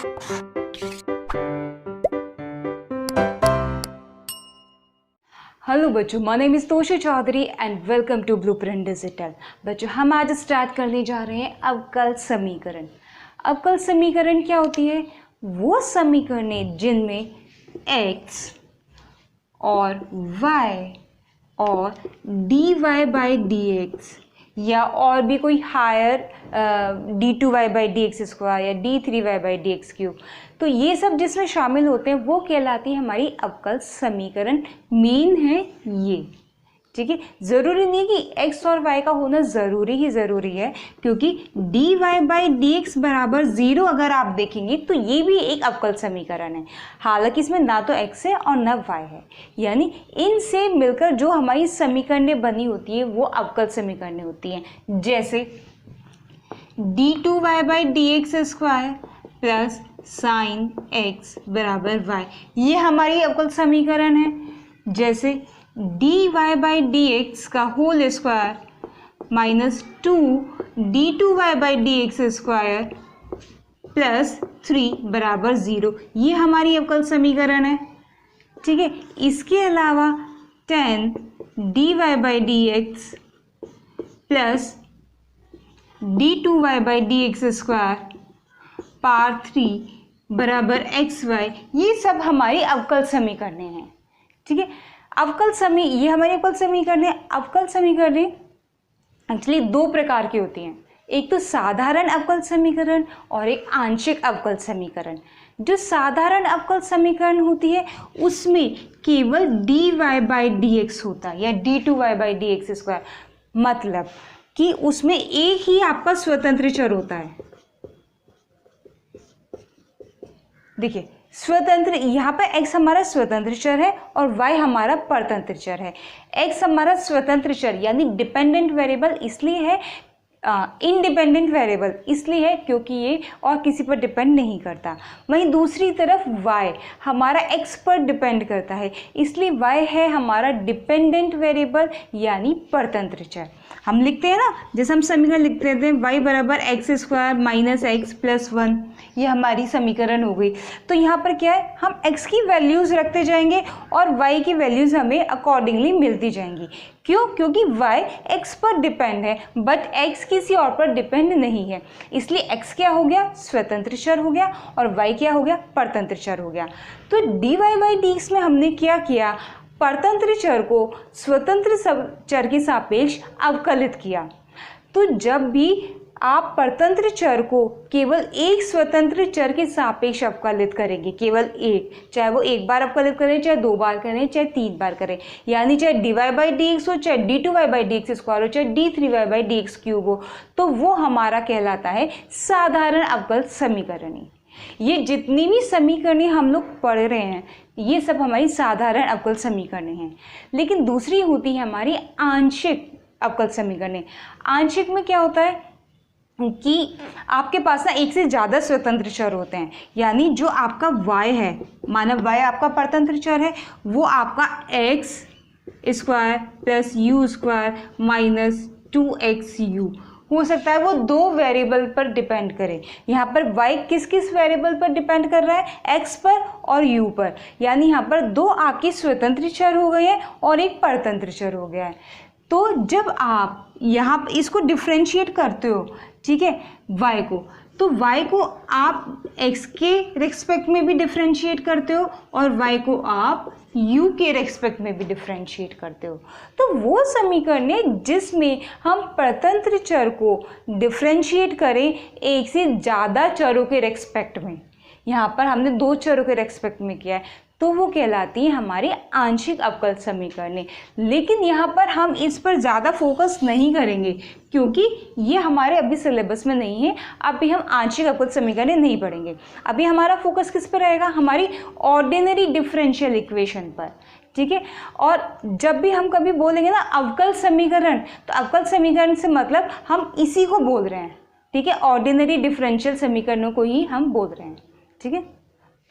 Hello बच्चों, my name is Toshi Chaudhary and welcome to Blueprint Digital. बच्चों, हम आज स्टार्ट करने जा रहे हैं अवकल समीकरण। अवकल समीकरण क्या होती है? वो समीकरण जिनमें x और y और dy/dx या और भी कोई हायर d2y/dx स्क्वायर या d3y/dx3, तो ये सब जिसमें शामिल होते हैं वो कहलाती है हमारी अवकल समीकरण। मेन है ये, ठीक है। ज़रूरी नहीं कि x और y का होना ज़रूरी है, क्योंकि dy/dx बराबर 0 अगर आप देखेंगे तो ये भी एक अवकल समीकरण है। हालांकि इसमें ना तो x है और ना y है, यानी इनसे मिलकर जो हमारी समीकरणें बनी होती है वो अवकल समीकरणें होती हैं। जैसे d2y/dx square plus sign x बराबर y, ये हमारी अवकल समीकरण है। जैसे dy/dx का whole square minus 2 d2y/dx square plus 3 बराबर 0, ये हमारी अवकल समीकरण है, ठीक है। इसके अलावा 10 dy/dx plus d2y/dx square power 3 बराबर xy, ये सब हमारी अवकल समीकरणें हैं, ठीक है। ये हमारी अवकल समीकरण है। अवकल समीकरण एक्चुअली दो प्रकार की होती हैं, एक तो साधारण अवकल समीकरण और एक आंशिक अवकल समीकरण। जो साधारण अवकल समीकरण होती है उसमें केवल dy/dx होता है या d2y/dx स्क्वायर, मतलब कि उसमें एक ही आपका स्वतंत्र चर होता है। देखिए, स्वतंत्र, यहाँ पर x हमारा स्वतंत्र चर है और y हमारा परतंत्र चर है। x हमारा स्वतंत्र चर यानी डिपेंडेंट वेरिएबल इसलिए है, इंडिपेंडेंट वेरिएबल इसलिए है क्योंकि ये और किसी पर डिपेंड नहीं करता। वहीं दूसरी तरफ y हमारा x पर डिपेंड करता है, इसलिए y है हमारा डिपेंडेंट वेरिएबल यानी परतंत्र चर। हम लिखते हैं ना, जैसे हम समीकरण लिखते थे y बराबर x square minus x plus 1, ये हमारी समीकरण हो गई। तो यहाँ पर क्या है, हम x की वैल्यूज़ रखते जाएंगे और y की वैल्यूज़ हमें अकॉर्डिंगली मिलती जाएंगी। क्यों? क्योंकि y x पर डिपेंड है बट x किसी और पर डिपेंड नहीं है, इसलिए x क्या हो गया, स्वतंत्र चर हो गया और y क्या हो गया, परतंत्र चर हो गया। तो dy/dx में हमने क्या किया, परतंत्र चर को स्वतंत्र चर के सापेक्ष अवकलित किया। तो जब भी आप परतंत्र चर को केवल एक स्वतंत्र चर के सापेक्ष अवकलित करेंगे, केवल एक, चाहे वो एक बार अवकलित करें, चाहे 2 बार करें, चाहे 3 बार करें, यानी चाहे dy/dx हो, चाहे d2y/dx स्क्वायर हो, चाहे d3y/dx क्यूब हो, तो वो हमारा कहलाता है साधारण अवकल समीकरण। ये जितनी भी समीकरणें हम लोग पढ़ रहे हैं ये सब हमारी साधारण अवकल समीकरणें हैं। लेकिन दूसरी होती है हमारी आंशिक अवकल समीकरणें। आंशिक में क्या होता है कि आपके पास ना एक से ज़्यादा स्वतंत्र चर होते हैं, यानी जो आपका y है, माना y आपका परतंत्र चर है, वो आपका x square plus u square minus 2xu हो सकता है वो 2 वेरिएबल पर डिपेंड करे। यहाँ पर y किस किस वेरिएबल पर डिपेंड कर रहा है, x पर और u पर, यानी यहाँ पर 2 आपके स्वतंत्र चर हो गए हैं और एक परतंत्र चर हो गया है। तो जब आप यहाँ इसको डिफ्रेंशिएट करते हो, ठीक है, y को, तो y को आप x के रेस्पेक्ट में भी डिफ्रेंशिएट करते हो और y को आप u के रेस्पेक्ट में भी डिफ्रेंशिएट करते हो। तो वो समीकरण है जिसमें हम परतंत्र चर को डिफ्रेंशिएट करें एक से ज़्यादा चरों के रेस्पेक्ट में। यहाँ पर हमने 2 चरों के रेस्पेक्ट में किया है, तो वो कहलाती है हमारी आंशिक अवकल समीकरण। लेकिन यहाँ पर हम इस पर ज़्यादा फोकस नहीं करेंगे क्योंकि ये हमारे अभी सिलेबस में नहीं है। अभी हम आंशिक अवकल समीकरण नहीं पढ़ेंगे। अभी हमारा फोकस किस पर रहेगा, हमारी ऑर्डिनरी डिफरेंशियल इक्वेशन पर, ठीक है। और जब भी हम कभी बोलेंगे ना अवकल समीकरण, तो अवकल समीकरण से मतलब हम इसी को बोल रहे हैं, ठीक है, ऑर्डिनरी डिफरेंशियल समीकरणों को ही हम बोल रहे हैं, ठीक है।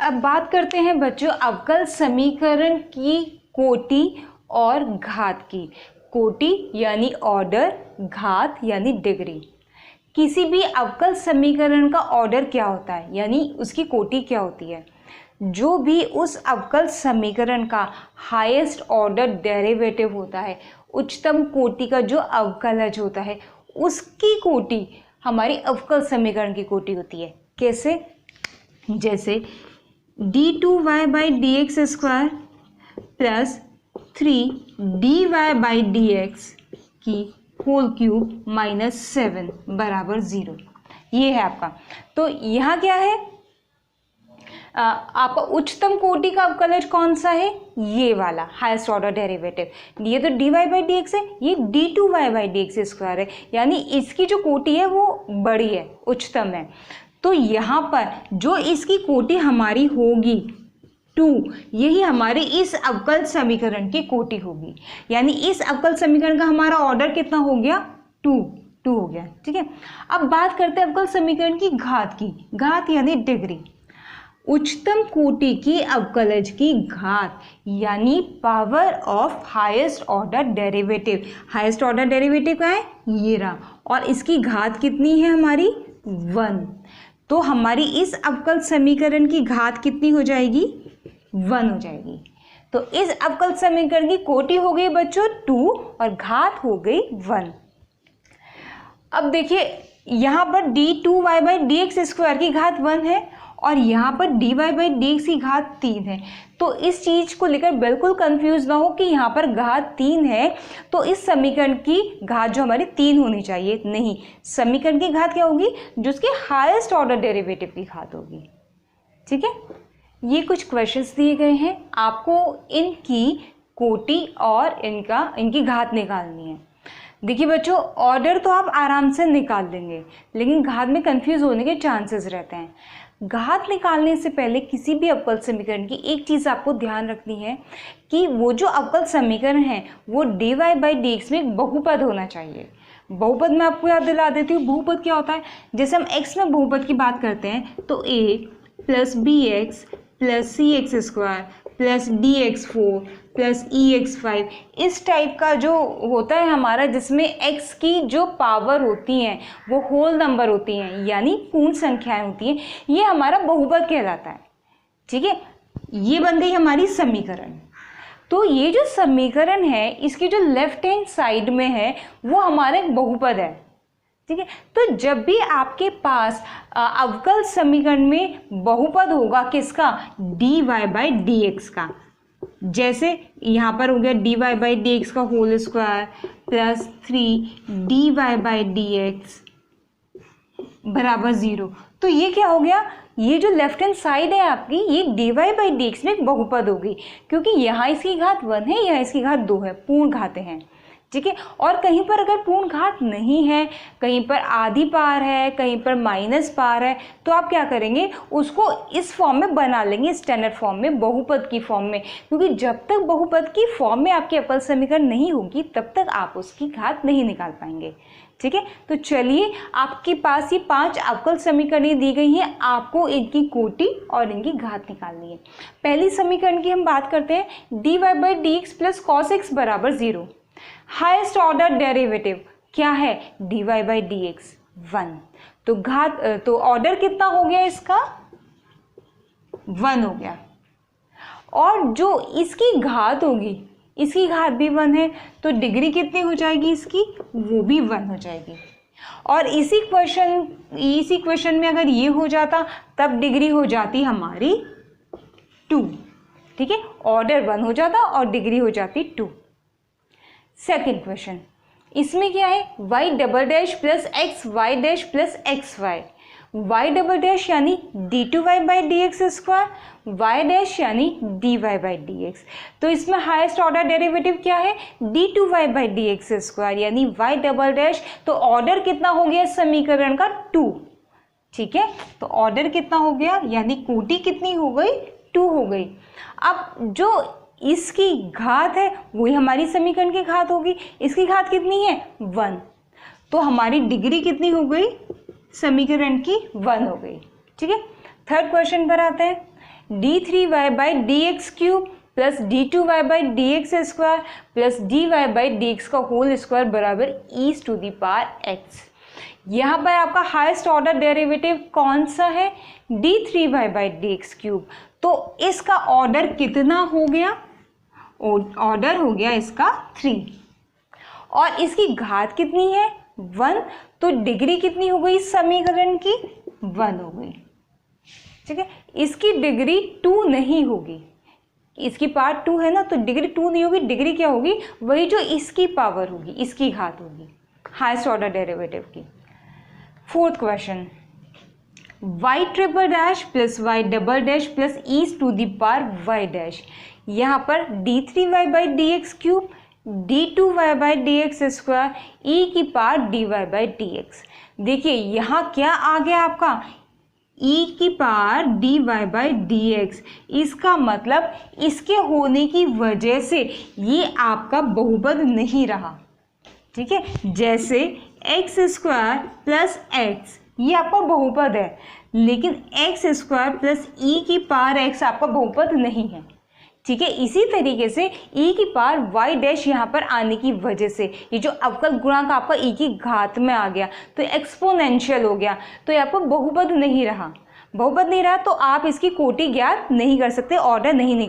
अब बात करते हैं बच्चों अवकल समीकरण की कोटि और घात की। कोटि यानी ऑर्डर, घात यानी डिग्री, किसी भी अवकल समीकरण का ऑर्डर क्या होता है, यानी उसकी कोटि क्या होती है। जो भी उस अवकल समीकरण का हाईएस्ट ऑर्डर डेरिवेटिव होता है, उच्चतम कोटि का जो अवकलज होता है, उसकी कोटि हमारी अवकल समीकरण की कोटि होती है। कैसे? जैसे d2y/dx² प्लस 3dy/dx की होल क्यूब -7 बराबर 0। ये है आपका। तो यहाँ क्या है, आपका उच्चतम कोटि का अवकलज कौन सा है? ये वाला हाईएस्ट ऑर्डर डेरिवेटिव। ये तो dy/dx है, ये d2y/dx² है, यानी इसकी जो कोटि है वो बड़ी है, उच्चतम है। तो यहाँ पर जो इसकी कोटि हमारी होगी 2, यही हमारे इस अवकल समीकरण की कोटि होगी। यानी इस अवकल समीकरण का हमारा ऑर्डर कितना हो गया? 2 हो गया। ठीक है, अब बात करते हैं अवकल समीकरण की घात की। घात यानी डिग्री। उच्चतम कोटि की अवकलज की घात यानी power of highest order derivative. Highest order derivative क्या है? ये रहा, और इसकी घात कितनी है हमारी? 1। तो हमारी इस अवकल समीकरण की घात कितनी हो जाएगी? 1 हो जाएगी। तो इस अवकल समीकरण की कोटि हो गई बच्चों 2 और घात हो गई 1। अब देखिए यहाँ पर d2y/dx² की घात 1 है और यहाँ पर dy/dx की घात 3 है। तो इस चीज़ को लेकर बिल्कुल कंफ्यूज ना हो कि यहाँ पर घात 3 है तो इस समीकरण की घात जो हमारी 3 होनी चाहिए। नहीं, समीकरण की घात क्या होगी? जो उसके हाईएस्ट ऑर्डर डेरिवेटिव की घात होगी। ठीक है, ये कुछ क्वेश्चंस दिए गए हैं, आपको इनकी कोटि और इनकी घात निकालनी है। देखिए बच्चों, ऑर्डर तो आप आराम से निकाल लेंगे, लेकिन घात में कंफ्यूज होने के चांसेस रहते हैं। घात निकालने से पहले किसी भी अवकल समीकरण की एक चीज़ आपको ध्यान रखनी है कि वो जो अवकल समीकरण है वो dy/dx में एक बहुपद होना चाहिए। बहुपद मैं आपको याद दिला देती हूँ। बहुपद क्या होता है? जैसे हम x में बहुपद की बात करते हैं तो a + bx + cx² + dx4 + ex5, इस टाइप का जो होता है हमारा, जिसमें x की जो पावर होती हैं वो होल नंबर होती हैं, यानी पूर्ण संख्याएं होती हैं, ये हमारा बहुपद कहलाता है। ठीक है, ये बन गई हमारी समीकरण। तो ये जो समीकरण है इसकी जो लेफ्ट हैंड साइड में है वो हमारा एक बहुपद है। ठीक है, तो जब भी आपके पास अवकल समीकरण में बहुपद होगा किसका? dy/dx का। जैसे यहाँ पर हो गया dy/dx का होल स्क्वायर प्लस 3dy/dx बराबर 0। तो ये क्या हो गया? ये जो लेफ्ट हैंड साइड है आपकी, ये dy/dx में एक बहुपद होगी, क्योंकि यहाँ इसकी घात 1 है, यहाँ इसकी घात 2 है, पूर्ण घातें हैं। ठीक है, और कहीं पर अगर पूर्ण घात नहीं है, कहीं पर आधी पार है, कहीं पर माइनस पार है, तो आप क्या करेंगे? उसको इस फॉर्म में बना लेंगे, स्टैंडर्ड फॉर्म में, बहुपद की फॉर्म में, क्योंकि जब तक बहुपद की फॉर्म में आपकी अवकल समीकरण नहीं होगी तब तक आप उसकी घात नहीं निकाल पाएंगे। ठीक है, तो चलिए, आपके पास ये 5 अवकल समीकरणें दी गई हैं, आपको इनकी कोटि और इनकी घात निकालनी है। पहली समीकरण की हम बात करते हैं, dy/dx + cos x बराबर 0। हाईएस्ट ऑर्डर डेरिवेटिव क्या है? dy/dx 1। तो घात, तो ऑर्डर कितना हो गया इसका? 1 हो गया। और जो इसकी घात होगी, इसकी घात भी 1 है, तो डिग्री कितनी हो जाएगी इसकी? वो भी 1 हो जाएगी। और इसी क्वेश्चन में अगर ये हो जाता तब डिग्री हो जाती हमारी 2। ठीक है, ऑर्डर 1 हो जाता और डिग्री हो जाती 2। सेकेंड क्वेश्चन, इसमें क्या है? y" + xy' + xy। y" यानी d2y/dx², y' यानी dy/dx। तो इसमें हाईएस्ट ऑर्डर डेरिवेटिव क्या है? d2y/dx², यानी y'। तो ऑर्डर कितना हो गया समीकरण का? 2। ठीक है, तो ऑर्डर कितना हो गया, यानी कोटि कितनी हो गई? 2 हो गई। अब जो इसकी घात है वही हमारी समीकरण की घात होगी। इसकी घात कितनी है? 1। तो हमारी डिग्री कितनी हो गई समीकरण की? 1 हो गई। ठीक है, थर्ड क्वेश्चन पर आते हैं। d3y/dx³ + d2y/dx² + dy/dx का होल स्क्वायर बराबर e⁻x। यहाँ पर आपका हाईएस्ट ऑर्डर डेरिवेटिव कौन सा है, d3y/dx³। तो इसका ऑर्डर कितना हो गया, ऑर्डर हो गया इसका 3, और इसकी घात कितनी है 1, तो डिग्री कितनी हो गई इस समीकरण की 1 हो गई। ठीक है, इसकी डिग्री 2 नहीं होगी, इसकी पावर 2 है ना, तो डिग्री 2 नहीं होगी, डिग्री क्या होगी, वही जो इसकी पावर होगी, इसकी घात होगी हाईएस्ट ऑर्डर डेरिवेटिव की। Fourth question, y triple dash plus y double dash plus e to the power y dash, यहाँ पर d3y/dx³ d2y/dx² e की पावर dy/dx। देखिए यहाँ क्या आ गया आपका e की पावर dy/dx, इसका मतलब इसके होने की वजह से ये आपका बहुपद नहीं रहा। ठीक है, जैसे x² प्लस x ये आपका बहुपद है, लेकिन x² प्लस e की पावर x आपका बहुपद नहीं है। ठीक है, इसी तरीके से e की पावर y डैश यहाँ पर आने की वजह से ये जो अवकल गुणांक आपका e की घात में आ गया तो एक्सपोनेंशियल हो गया, तो ये आपको बहुपद नहीं रहा। बहुपद नहीं रहा तो आप इसकी कोटि ज्ञात नहीं कर सकते, ऑर्डर नहीं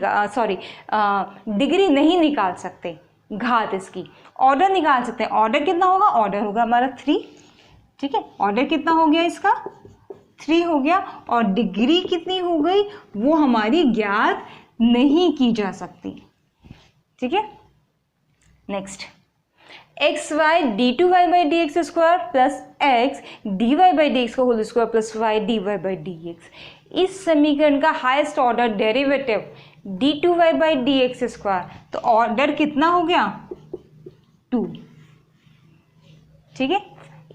डिग्री नहीं निकाल सकते, घात इसकी ऑर्डर निकाल सकते हैं। ऑर्डर कितना होगा, ऑर्डर होगा हमारा 3। ठीक है, ऑर्डर कितना हो गया इसका 3 हो गया, और डिग्री कितनी हो गई वो हमारी ज्ञात नहीं की जा सकती। ठीक है, next xy d2y/dx² plus x dy/dx का whole square plus y dy/dx, इस समीकरण का हाईएस्ट ऑर्डर डेरिवेटिव d2y/dx², तो ऑर्डर कितना हो गया 2। ठीक है,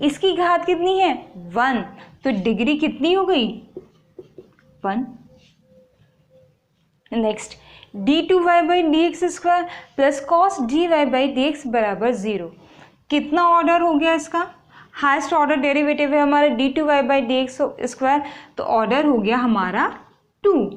इसकी घात कितनी है 1, तो डिग्री कितनी हो गई 1। Next d2y/dx² plus cos dy/dx बराबर 0, कितना ऑर्डर हो गया इसका, हाईएस्ट ऑर्डर डेरिवेटिव है हमारा d2y/dx², तो ऑर्डर हो गया हमारा 2।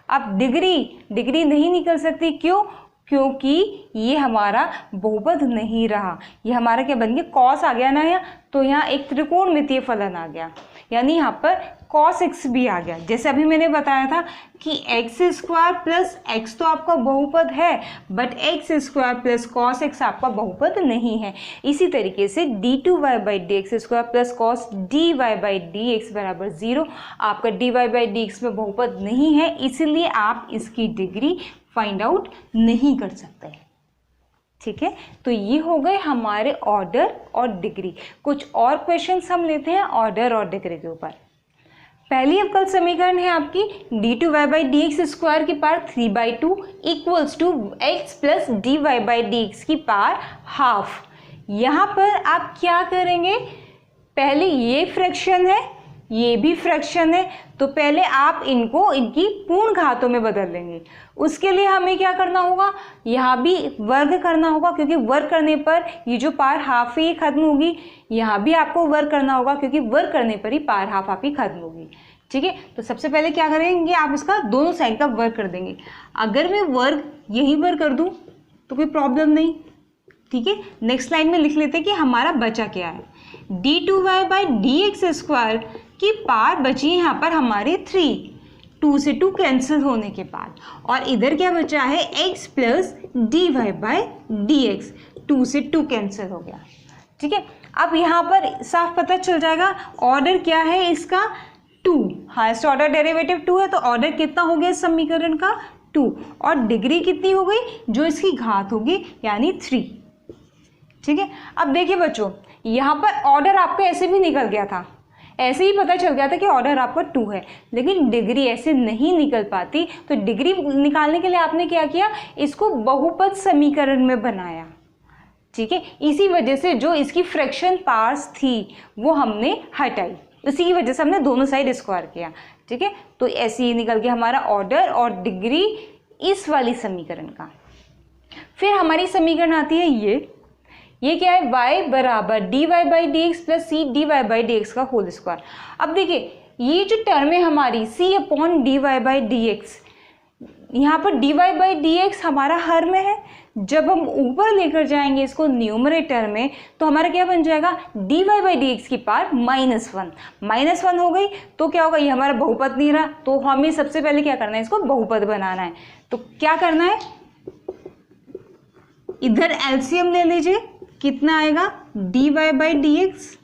अब डिग्री नहीं निकल सकती, क्यों, क्योंकि ये हमारा बहुपद नहीं रहा, ये हमारा क्या बन गया कॉस आ गया ना यहाँ, तो यहाँ एक त्रिकोणमितीय फलन आ गया, यानी यहाँ पर cos x भी आ गया। जैसे अभी मैंने बताया था कि x² प्लस x तो आपका बहुपद है, but x² plus cos x आपका बहुपद नहीं है। इसी तरीके से d2y/dx² प्लस cos dy/dx बराबर 0, आपका dy/dx में बहुपद नहीं है, इसीलिए आप इसकी डिग्री फाइंड आउट नहीं कर सकते। ठीक है, तो ये हो गए हमारे ऑर्डर और डिग्री। कुछ और क्वेश्चंस हम लेते हैं ऑर्डर और डिग्री के ऊपर। पहली अवकल समीकरण है आपकी d2y/dx² की power 3/2 equals to x plus dy/dx की पावर हाफ। यहाँ पर आप क्या करेंगे, पहले ये फ्रैक्शन है, ये भी फ्रैक्शन है, तो पहले आप इनको इनकी पूर्ण घातों में बदल लेंगे। उसके लिए हमें क्या करना होगा, यहाँ भी वर्ग करना होगा, क्योंकि वर्ग करने पर ये जो पावर हाफ है ये खत्म होगी। यहाँ भी आपको वर्ग करना होगा, क्योंकि वर्ग करने पर ही पावर हाफ आपकी खत्म होगी। ठीक है, तो सबसे पहले क्या करेंगे, आप इसका दोनों साइड का वर्ग कर देंगे। अगर मैं वर्ग यही वर्ग कर दूँ तो कोई प्रॉब्लम नहीं। ठीक है, नेक्स्ट लाइन में लिख लेते हैं कि हमारा बचा क्या है, d2y/dx² की पावर बची है यहाँ पर हमारी 3, 2 से 2 कैंसिल होने के बाद, और इधर क्या बचा है x प्लस dy/dx, 2 से 2 कैंसिल हो गया। ठीक है, अब यहाँ पर साफ पता चल जाएगा ऑर्डर क्या है इसका 2, हाईएस्ट ऑर्डर डेरिवेटिव 2 है, तो ऑर्डर कितना हो गया इस समीकरण का 2, और डिग्री कितनी हो गई जो इसकी घात होगी यानी 3। ठीक है, अब देखिए बच्चों, यहाँ पर ऑर्डर आपका ऐसे भी निकल गया था, ऐसे ही पता चल गया था कि ऑर्डर आपका 2 है, लेकिन डिग्री ऐसे नहीं निकल पाती। तो डिग्री निकालने के लिए आपने क्या किया, इसको बहुपद समीकरण में बनाया। ठीक है, इसी वजह से जो इसकी फ्रैक्शन पार्ट्स थी वो हमने हटाई, इसी की वजह से हमने दोनों साइड स्क्वायर किया। ठीक है, तो ऐसे ही निकल गया हमारा ऑर्डर और डिग्री इस वाली समीकरण का। फिर हमारी समीकरण आती है ये क्या है, y बराबर dy/dx प्लस c dy/dx का होल स्क्वायर। अब देखिए ये जो टर्म है हमारी c/dy/dx, यहाँ पर dy बाई डी एक्स हमारा हर में है, जब हम ऊपर लेकर जाएंगे इसको न्यूमरेटर में तो हमारा क्या बन जाएगा, dy बाई डी एक्स की पावर -1 हो गई। तो क्या होगा, ये हमारा बहुपद नहीं रहा, तो हमें सबसे पहले क्या करना है, इसको बहुपद बनाना है। तो क्या करना है, इधर एलसीएम ले लीजिए, कितना आएगा dy बाई डी एक्स,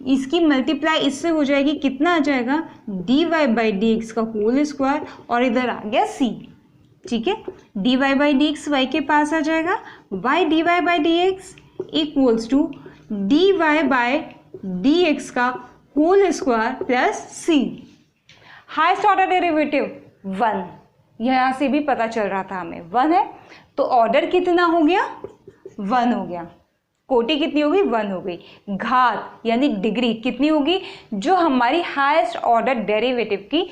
इसकी मल्टीप्लाई इससे हो जाएगी, कितना आ जाएगा dy बाई डी एक्स का होल स्क्वायर, और इधर आ गया c। ठीक है, dy by d x y के पास आ जाएगा, y dy by d x equals to dy by d x का whole square plus c। Highest order derivative 1, यहाँ से भी पता चल रहा था हमें 1 है, तो ऑर्डर कितना हो गया 1 हो गया, कोटि कितनी होगी 1 हो गई, घात यानी डिग्री कितनी होगी, जो हमारी हाईएस्ट ऑर्डर डेरिवेटिव की,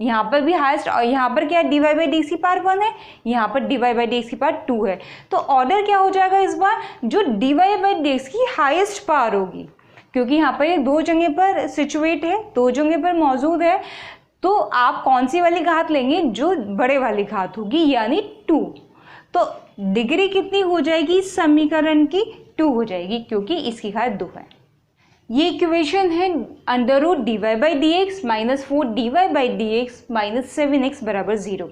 यहाँ पर भी हाईएस्ट, और यहाँ पर क्या है dy बाई डी एक्स की पावर 1 है, यहाँ पर dy बाई डी एक्स की पावर 2 है। तो ऑर्डर क्या हो जाएगा इस बार, जो dy बाई डी एक्स की हाईएस्ट पावर होगी, क्योंकि यहाँ पर ये 2 जगह पर सिचुएट है, 2 जगह पर मौजूद है, तो आप कौन सी वाली घात लेंगे, जो बड़े वाली घात होगी यानी 2। तो डिग्री कितनी हो जाएगी इस समीकरण की, 2 हो जाएगी, क्योंकि इसकी घात 2 है। ये इक्वेशन है under root dy by d x -4 dy by d x -7x बराबर 0।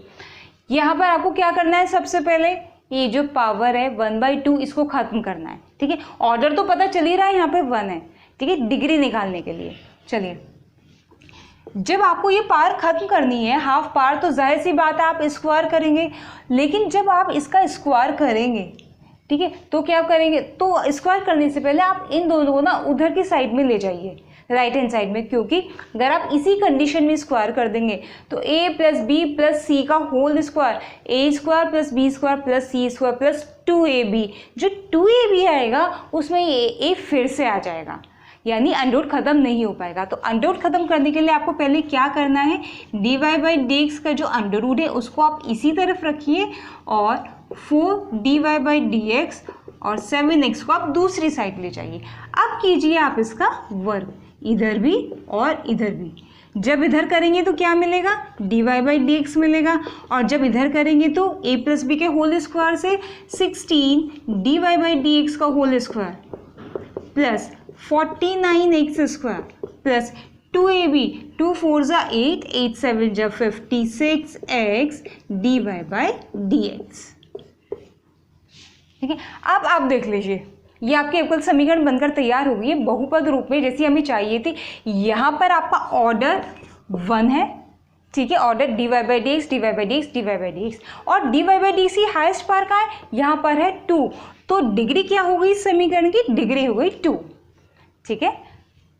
यहाँ पर आपको क्या करना है, सबसे पहले ये जो पावर है 1/2 इसको खत्म करना है। ठीक है, ऑर्डर तो पता चल ही रहा है, यहाँ पे 1 है। ठीक है, डिग्री निकालने के लिए चलिए, जब आपको ये पावर खत्म करनी है हाफ पावर, तो जाहिर सी बात है आप स्क्वायर करेंगे, लेकिन जब आप इसका स्क्वायर करेंगे, ठीक है, तो क्या करेंगे, तो स्क्वायर करने से पहले आप इन दोनों को ना उधर की साइड में ले जाइए, राइट हैंड साइड में, क्योंकि अगर आप इसी कंडीशन में स्क्वायर कर देंगे तो a plus b plus c का whole square, a square plus b square plus c square plus 2ab, जो 2ab आएगा उसमें ये a फिर से आ जाएगा, यानी अंडर ख़त्म नहीं हो पाएगा। तो अंडर ख़त्म करने के लिए आपको पहले क्या करना है, dy बाई डी एक्स का जो अंडर रूट है उसको आप इसी तरफ रखिए, और 4 dy बाई डी एक्स और 7x को आप दूसरी साइड ले जाइए। अब कीजिए आप इसका वर्ग, इधर भी और इधर भी। जब इधर करेंगे तो क्या मिलेगा, dy बाई डी एक्स मिलेगा, और जब इधर करेंगे तो a प्लस बी के होल स्क्वायर से 16 dy बाई डी एक्स का whole square plus 49x square plus 2ab, 2 4 जा 8, 8 7 जा 56x dy by d x. ठीक है, अब आप देख लीजिए, ये आपके अवकल समीकरण बनकर तैयार हो गई है बहुपद रूप में, जैसी हमें चाहिए थी। यहाँ पर आपका ऑर्डर 1 है, ठीक है, order dy by d x, dy by d x, dy by d x, और dy by d c highest power का है, यहाँ पर है 2, तो डिग्री क्या हो गई इस समीकरण की, डिग्री हो गई 2। ठीक है,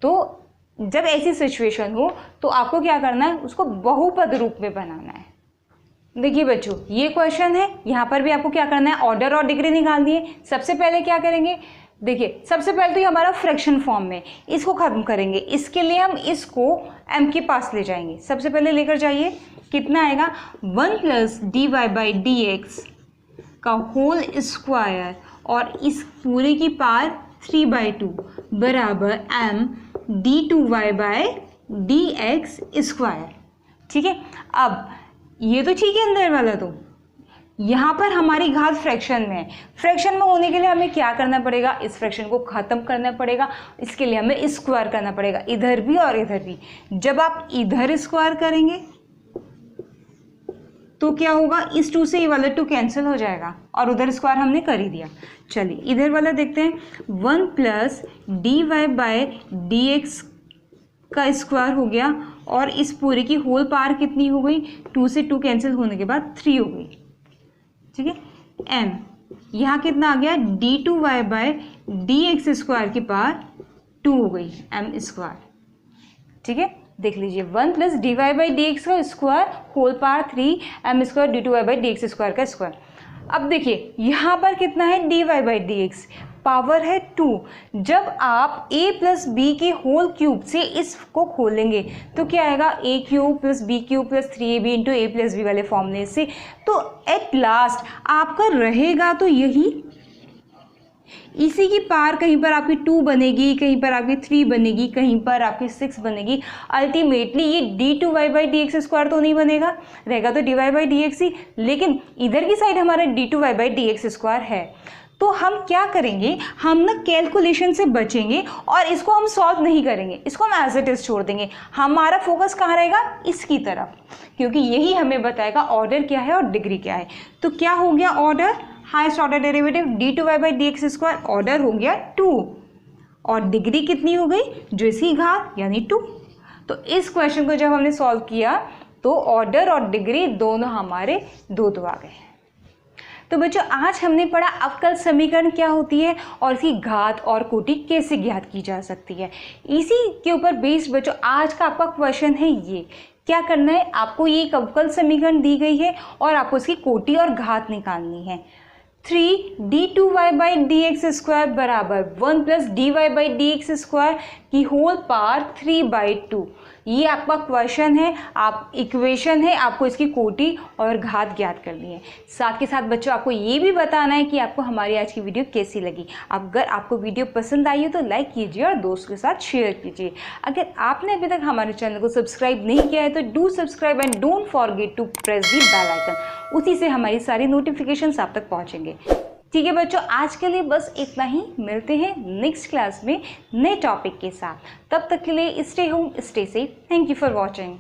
तो जब ऐसी सिचुएशन हो तो आपको क्या करना है, उसको बहुपद रूप में बनाना है। देखिए बच्चों, ये क्वेश्चन है, यहाँ पर भी आपको क्या करना है, ऑर्डर और डिग्री निकालनी है। सबसे पहले क्या करेंगे, देखिए सबसे पहले तो ये हमारा फ्रैक्शन फॉर्म में, इसको खत्म करेंगे। इसके लिए हम इसको m के पास ले जाएंगे। सबसे पहले लेकर जाइए, कितना आएगा, 1 plus dy by d x का होल स्क्वायर और इस पूरे की पावर 3/2 बराबर m d2y by d x square. ठीक है, अब ये तो ठीक है अंदर वाला, तो यहाँ पर हमारी घात फ्रैक्शन में है। फ्रैक्शन में होने के लिए हमें क्या करना पड़ेगा, इस फ्रैक्शन को ख़त्म करना पड़ेगा। इसके लिए हमें स्क्वायर करना पड़ेगा, इधर भी और इधर भी। जब आप इधर स्क्वायर करेंगे तो क्या होगा, इस 2 से ये वाला 2 कैंसिल हो जाएगा, और उधर स्क्वायर हमने कर ही दिया। चलिए इधर वाला देखते हैं, 1 plus dy by d x का स्क्वायर हो गया, और इस पूरे की होल पावर कितनी हो गई, 2 से 2 कैंसिल होने के बाद 3 हो गई। ठीक है, m यहाँ कितना आ गया, d2y by d x square की पावर 2 हो गई, m स्क्वायर। ठीक है, देख लीजिए, 1 plus dy by d x का square whole power 3 m square d2y by d x square का स्क्वायर। अब देखिए यहाँ पर कितना है, dy by d x power है 2। जब आप a प्लस बी के होल क्यूब से इसको खोलेंगे तो क्या आएगा, a cube plus b cube plus 3ab into a plus b वाले फॉर्मूले से। तो एट लास्ट आपका रहेगा तो यही इसी की पावर कहीं पर आपकी 2 बनेगी, कहीं पर आपकी 3 बनेगी, कहीं पर आपकी 6 बनेगी। अल्टीमेटली ये d2y/dx² तो नहीं बनेगा, रहेगा तो dy/dx ही, लेकिन इधर की साइड हमारा d2y/dx² है। तो हम क्या करेंगे, हम ना कैलकुलेशन से बचेंगे और इसको हम सॉल्व नहीं करेंगे, इसको हम एज इट इज छोड़ देंगे। हमारा फोकस कहाँ रहेगा, इसकी तरफ, क्योंकि यही हमें बताएगा ऑर्डर क्या है और डिग्री क्या है। तो क्या हो गया order, highest order derivative d2y/dx², order हो गया 2 और डिग्री कितनी हो गई, जो इसकी घात यानी 2। तो इस क्वेश्चन को जब हमने सॉल्व किया तो ऑर्डर और डिग्री दोनों हमारे 2 आ गए। तो बच्चों आज हमने पढ़ा अवकल समीकरण क्या होती है और इसकी घात और कोटि कैसे ज्ञात की जा सकती है। इसी के ऊपर बेस्ड बच्चों आज का आपका क्वेश्चन है ये, क्या करना है, आपको ये एक अवकल समीकरण दी गई है और आपको इसकी कोटि और घात निकालनी है। 3d2y/dx² बराबर 1 + dy/dx² की होल पावर 3/2, ये आपका क्वेश्चन है, आप इक्वेशन है, आपको इसकी कोटि और घात ज्ञात करनी है। साथ के साथ बच्चों आपको ये भी बताना है कि आपको हमारी आज की वीडियो कैसी लगी। अगर आपको वीडियो पसंद आई हो तो लाइक कीजिए और दोस्तों के साथ शेयर कीजिए। अगर आपने अभी तक हमारे चैनल को सब्सक्राइब नहीं किया है तो do subscribe and don't forget to press the bell icon, उसी से हमारी सारी नोटिफिकेशंस आप तक पहुँचेंगे। ठीक है बच्चों, आज के लिए बस इतना ही, मिलते हैं नेक्स्ट क्लास में नए टॉपिक के साथ। तब तक के लिए stay home, stay safe. Thank you for watching.